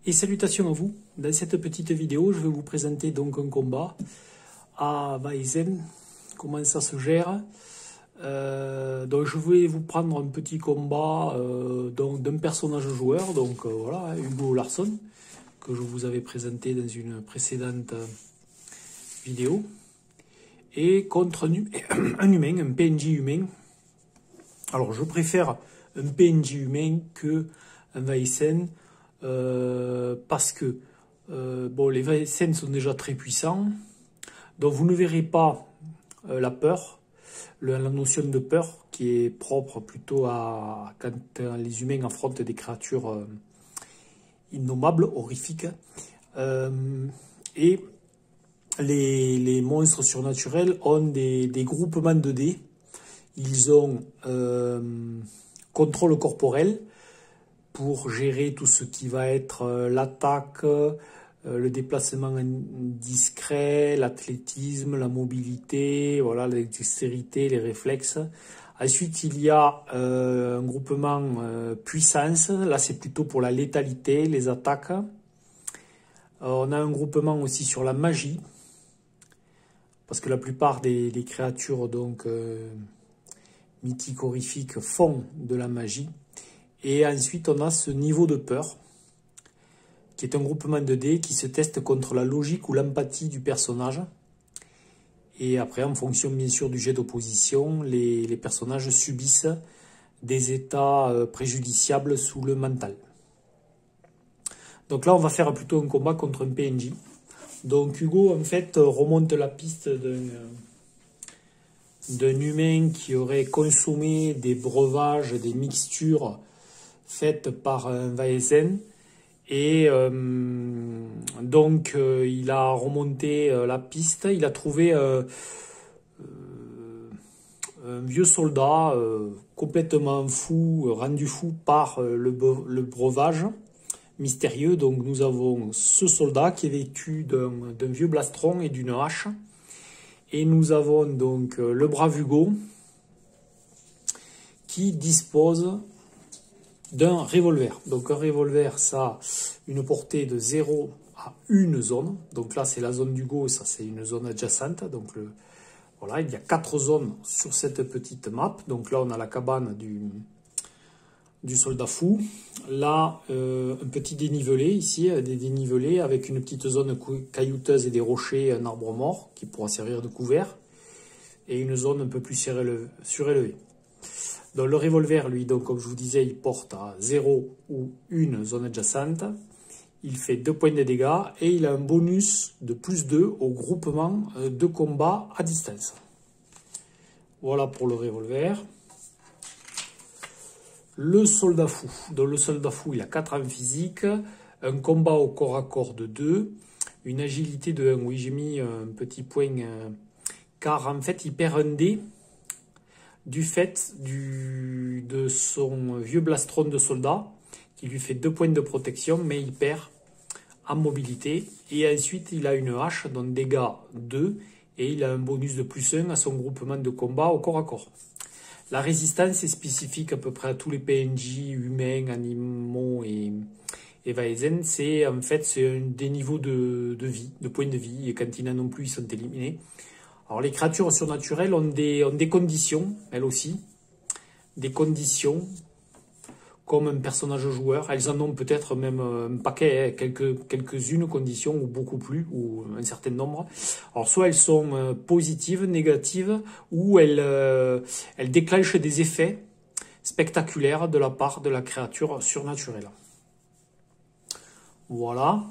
Et salutations à vous. Dans cette petite vidéo, je vais vous présenter donc un combat à Weizen, comment ça se gère. Donc je vais vous prendre un petit combat d'un personnage joueur, donc voilà, Hugo Larsson, que je vous avais présenté dans une précédente vidéo, et contre un humain, un PNJ humain. Alors je préfère un PNJ humain que un Weizen, parce que bon, les Weizen sont déjà très puissants, donc vous ne verrez pas la peur, la notion de peur qui est propre plutôt à quand les humains affrontent des créatures innommables, horrifiques, et les monstres surnaturels ont des groupements de dés. Ils ont contrôle corporel pour gérer tout ce qui va être l'attaque, le déplacement discret, l'athlétisme, la mobilité, voilà, la dextérité, les réflexes. Ensuite, il y a un groupement puissance. Là, c'est plutôt pour la létalité, les attaques. On a un groupement aussi sur la magie, parce que la plupart des créatures donc mythiques, horrifiques font de la magie. Et ensuite, on a ce niveau de peur, qui est un groupement de dés qui se teste contre la logique ou l'empathie du personnage. Et après, en fonction bien sûr du jet d'opposition, les personnages subissent des états préjudiciables sous le mental. Donc là, on va faire plutôt un combat contre un PNJ. Donc Hugo, en fait, remonte la piste d'un humain qui aurait consommé des breuvages, des mixtures faites par un Weizen. Et donc, il a remonté la piste, il a trouvé un vieux soldat complètement fou, rendu fou par le breuvage mystérieux. Donc, nous avons ce soldat qui est vêtu d'un vieux blastron et d'une hache. Et nous avons donc le brave Hugo qui dispose d'un revolver. Donc un revolver, ça a une portée de 0 à 1 zone. Donc là, c'est la zone d'Hugo, ça c'est une zone adjacente. Donc voilà, il y a 4 zones sur cette petite map. Donc là, on a la cabane du soldat fou. Là, un petit dénivelé ici, des dénivelés avec une petite zone caillouteuse et des rochers, un arbre mort qui pourra servir de couvert. Et une zone un peu plus surélevée. Donc le revolver, lui, donc, comme je vous disais, il porte à 0 ou 1 zone adjacente. Il fait 2 points de dégâts et il a un bonus de plus 2 au groupement de combat à distance. Voilà pour le revolver. Le soldat fou. Donc le soldat fou, il a 4 en physique, un combat au corps à corps de 2, une agilité de 1. Oui, j'ai mis un petit point, car en fait, il perd un dé du fait de son vieux blastron de soldat, qui lui fait 2 points de protection, mais il perd en mobilité. Et ensuite, il a une hache, donc dégâts 2, et il a un bonus de plus 1 à son groupement de combat au corps à corps. La résistance est spécifique à peu près à tous les PNJ, humains, animaux et Weizen. C'est en fait des niveaux de vie, de points de vie, et quand il n'en ont plus, ils sont éliminés. Alors les créatures surnaturelles ont des conditions, elles aussi, des conditions comme un personnage joueur. Elles en ont peut-être même un paquet, quelques-unes conditions ou beaucoup plus, ou un certain nombre. Alors soit elles sont positives, négatives, ou elles déclenchent des effets spectaculaires de la part de la créature surnaturelle. Voilà.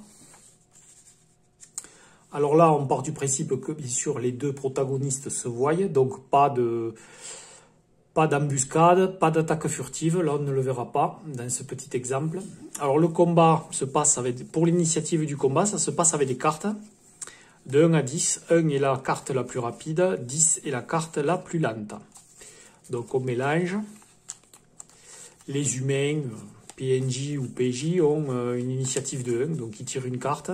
Alors là, on part du principe que, bien sûr, les deux protagonistes se voient, donc pas d'embuscade, pas d'attaque furtive, là on ne le verra pas dans ce petit exemple. Alors le combat se passe pour l'initiative du combat, ça se passe avec des cartes de 1 à 10. 1 est la carte la plus rapide, 10 est la carte la plus lente. Donc on mélange. Les humains, PNJ ou PJ, ont une initiative de 1, donc ils tirent une carte.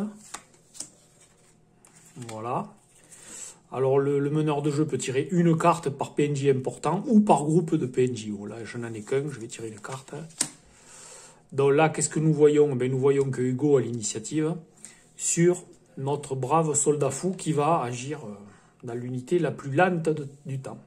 Voilà. Alors le meneur de jeu peut tirer une carte par PNJ important ou par groupe de PNJ. Voilà, je n'en ai qu'un, je vais tirer une carte. Donc là, qu'est-ce que nous voyons? Ben, nous voyons que Hugo a l'initiative sur notre brave soldat fou qui va agir dans l'unité la plus lente du temps.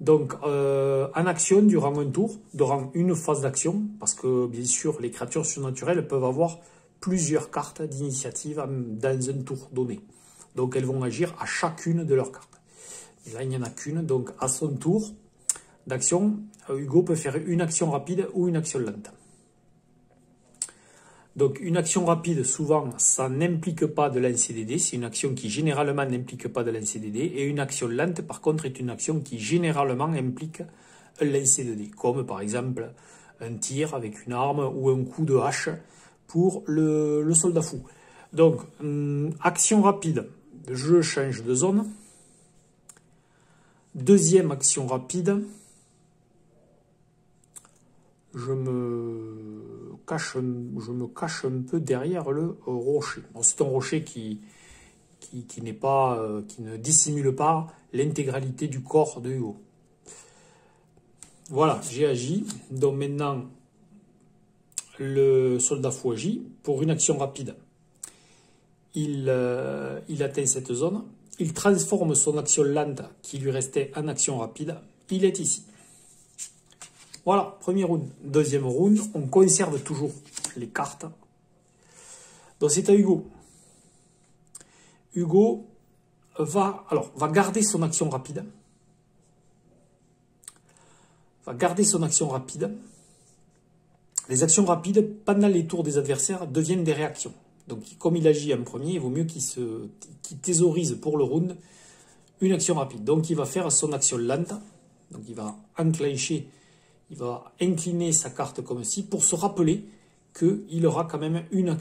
Donc, en action durant un tour, durant une phase d'action, parce que bien sûr, les créatures surnaturelles peuvent avoir plusieurs cartes d'initiative dans un tour donné. Donc, elles vont agir à chacune de leurs cartes. Et là, il n'y en a qu'une. Donc, à son tour d'action, Hugo peut faire une action rapide ou une action lente. Donc, une action rapide, souvent, ça n'implique pas de lancer des dés. C'est une action qui, généralement, n'implique pas de lancer des dés. Et une action lente, par contre, est une action qui, généralement, implique un lancer de dés. Comme, par exemple, un tir avec une arme ou un coup de hache pour le soldat fou. Donc, action rapide, je change de zone. Deuxième action rapide, je me cache un peu derrière le rocher. Bon, c'est un rocher qui ne dissimule pas l'intégralité du corps de Hugo. Voilà, j'ai agi. Donc maintenant, le soldat fou agit. Pour une action rapide, il atteint cette zone. Il transforme son action lente qui lui restait en action rapide. Il est ici. Voilà, premier round. Deuxième round, on conserve toujours les cartes. Donc c'est à Hugo. Hugo va garder son action rapide. Les actions rapides, pendant les tours des adversaires, deviennent des réactions. Donc comme il agit en premier, il vaut mieux qu'il thésaurise pour le round une action rapide. Donc il va faire son action lente. Donc il va enclencher. Il va incliner sa carte comme ci pour se rappeler qu'il aura quand même une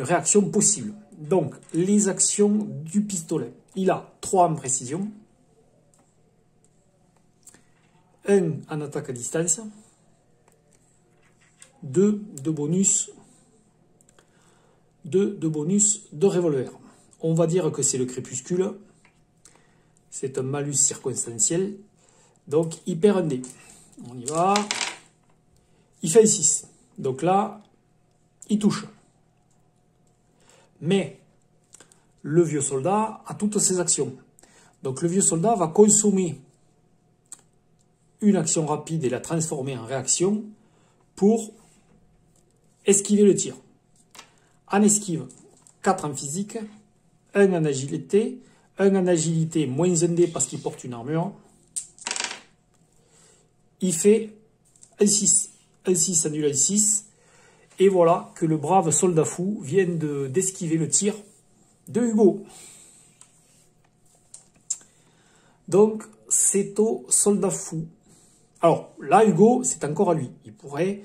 réaction possible. Donc, les actions du pistolet. Il a 3 en précision, 1 en attaque à distance, 2 de bonus, 2 de bonus de revolver. On va dire que c'est le crépuscule. C'est un malus circonstanciel. Donc, il perd un dé. On y va. Il fait 6. Donc là, il touche. Mais le vieux soldat a toutes ses actions. Donc le vieux soldat va consommer une action rapide et la transformer en réaction pour esquiver le tir. En esquive, 4 en physique, 1 en agilité, 1 en agilité moins 1 dé parce qu'il porte une armure. Il fait un 6. Un 6 annule un 6. Et voilà que le brave soldat fou vient d'esquiver le tir de Hugo. Donc, c'est au soldat fou. Alors, là, Hugo, c'est encore à lui. Il pourrait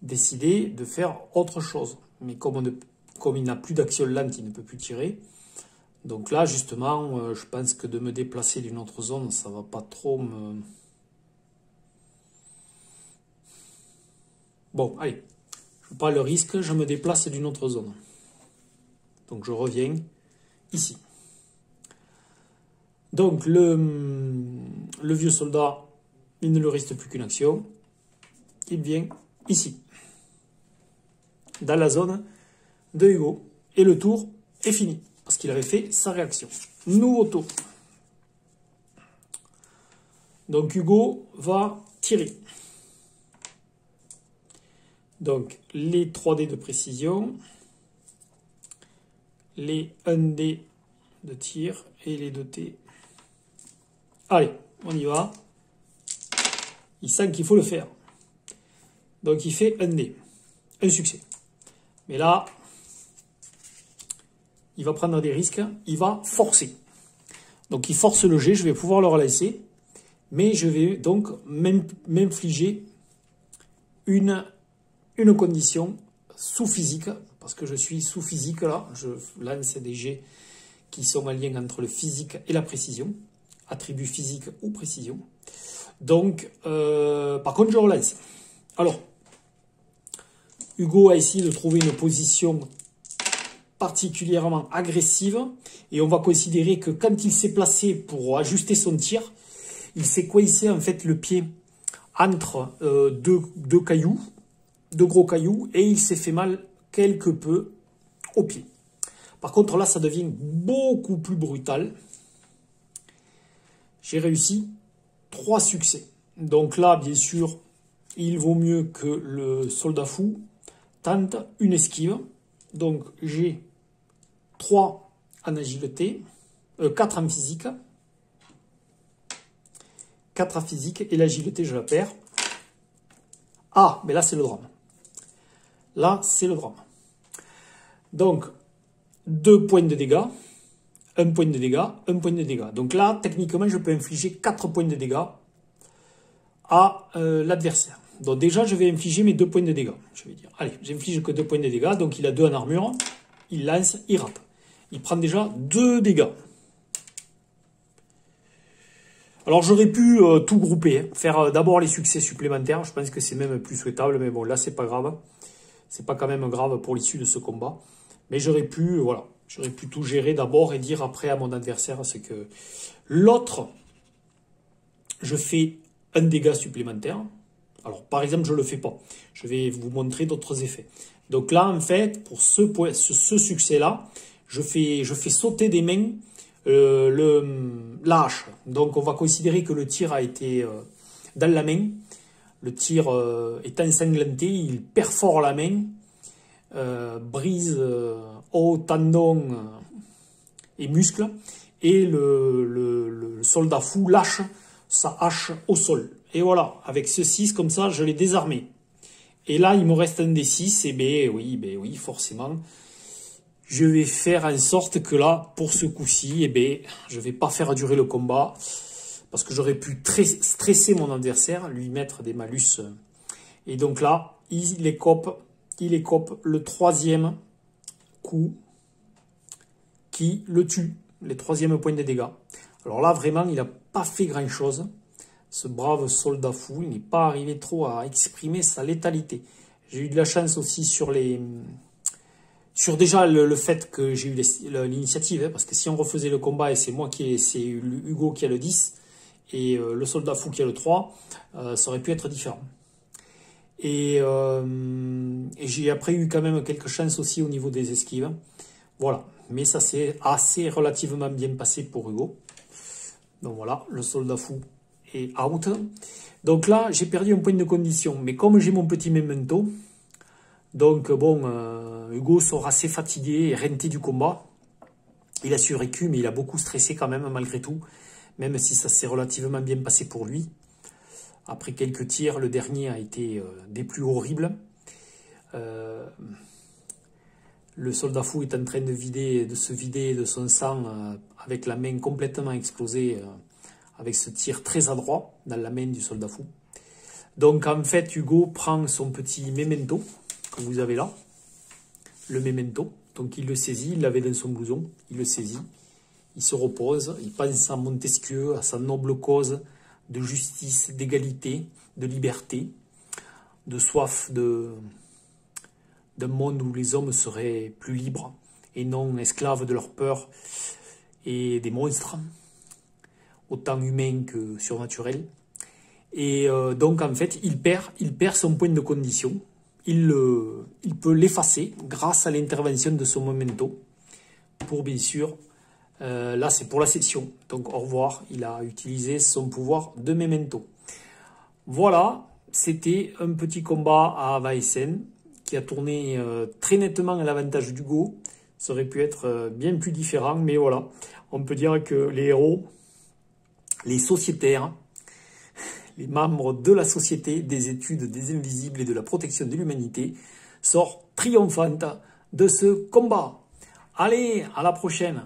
décider de faire autre chose. Mais comme il n'a plus d'action lente, il ne peut plus tirer. Donc là, justement, je pense que de me déplacer d'une autre zone, ça va pas trop me... Bon, allez, je prends le risque, je me déplace d'une autre zone. Donc je reviens ici. Donc le vieux soldat, il ne lui reste plus qu'une action. Il vient ici, dans la zone de Hugo. Et le tour est fini, parce qu'il avait fait sa réaction. Nouveau tour. Donc Hugo va tirer. Donc, les 3 dés de précision, les 1 dé de tir et les 2 dés. Allez, on y va. Il sent qu'il faut le faire. Donc, il fait 1 dé. Un succès. Mais là, il va prendre des risques. Il va forcer. Donc, il force le jet. Je vais pouvoir le relancer. Mais je vais donc m'infliger une condition sous physique, parce que je suis sous physique là, je lance des jets qui sont en lien entre le physique et la précision, attribut physique ou précision. Donc, par contre, je relance. Alors, Hugo a essayé de trouver une position particulièrement agressive, et on va considérer que quand il s'est placé pour ajuster son tir, il s'est coincé en fait le pied entre deux cailloux, de gros cailloux et il s'est fait mal quelque peu au pied. Par contre, là, ça devient beaucoup plus brutal. J'ai réussi 3 succès. Donc là, bien sûr, il vaut mieux que le soldat fou tente une esquive. Donc j'ai 3 en agilité, 4 en physique. 4 en physique et l'agilité, je la perds. Ah, mais là, c'est le drame. Là, c'est le drame. Donc, 2 points de dégâts, 1 point de dégâts, 1 point de dégâts. Donc là, techniquement, je peux infliger 4 points de dégâts à l'adversaire. Donc déjà, je vais infliger mes 2 points de dégâts. Je vais dire, allez, j'inflige que 2 points de dégâts. Donc il a 2 en armure. Il lance, il rate. Il prend déjà 2 dégâts. Alors j'aurais pu tout grouper, hein, faire d'abord les succès supplémentaires. Je pense que c'est même plus souhaitable. Mais bon, là, c'est pas grave. C'est pas quand même grave pour l'issue de ce combat. Mais j'aurais pu, voilà, j'aurais pu tout gérer d'abord et dire après à mon adversaire, c'est que l'autre, je fais un dégât supplémentaire. Alors, par exemple, je ne le fais pas. Je vais vous montrer d'autres effets. Donc là, en fait, pour ce succès-là, je fais sauter des mains la hache. Donc, on va considérer que le tir a été dans la main. Le tir est ensanglanté, il perfore la main. Brise os, tendons et muscles, et le soldat fou lâche sa hache au sol. Et voilà, avec ce 6, comme ça, je l'ai désarmé. Et là, il me reste un des 6, et ben oui, forcément, je vais faire en sorte que là, pour ce coup-ci, je vais pas faire durer le combat, parce que j'aurais pu stresser mon adversaire, lui mettre des malus. Et donc là, il écope le 3e coup qui le tue, les 3e points de dégâts. Alors là, vraiment, il n'a pas fait grand-chose. Ce brave soldat fou, il n'est pas arrivé trop à exprimer sa létalité. J'ai eu de la chance aussi sur déjà le fait que j'ai eu l'initiative, hein, parce que si on refaisait le combat et c'est Hugo qui a le 10 et le soldat fou qui a le 3, ça aurait pu être différent. Et j'ai après eu quand même quelques chances aussi au niveau des esquives. Voilà, mais ça s'est assez relativement bien passé pour Hugo. Donc voilà, le soldat fou est out. Donc là, j'ai perdu un point de condition. Mais comme j'ai mon petit memento, donc bon, Hugo sort assez fatigué et renté du combat. Il a survécu, mais il a beaucoup stressé quand même malgré tout. Même si ça s'est relativement bien passé pour lui. Après quelques tirs, le dernier a été des plus horribles. Le soldat fou est en train de se vider de son sang avec la main complètement explosée, avec ce tir très adroit dans la main du soldat fou. Donc en fait, Hugo prend son petit memento que vous avez là, le memento. Donc il le saisit, il l'avait dans son blouson, il le saisit, il se repose, il pense à Montesquieu, à sa noble cause de justice, d'égalité, de liberté, de soif d'un monde où les hommes seraient plus libres et non esclaves de leur peur et des monstres, autant humains que surnaturels. Et donc en fait, il perd son point de condition. Il peut l'effacer grâce à l'intervention de son memento pour bien sûr. Là, c'est pour la session. Donc, au revoir. Il a utilisé son pouvoir de memento. Voilà. C'était un petit combat à Weissen qui a tourné très nettement à l'avantage d'Hugo. Ça aurait pu être bien plus différent. Mais voilà. On peut dire que les héros, les sociétaires, les membres de la société des études des invisibles et de la protection de l'humanité sortent triomphantes de ce combat. Allez, à la prochaine.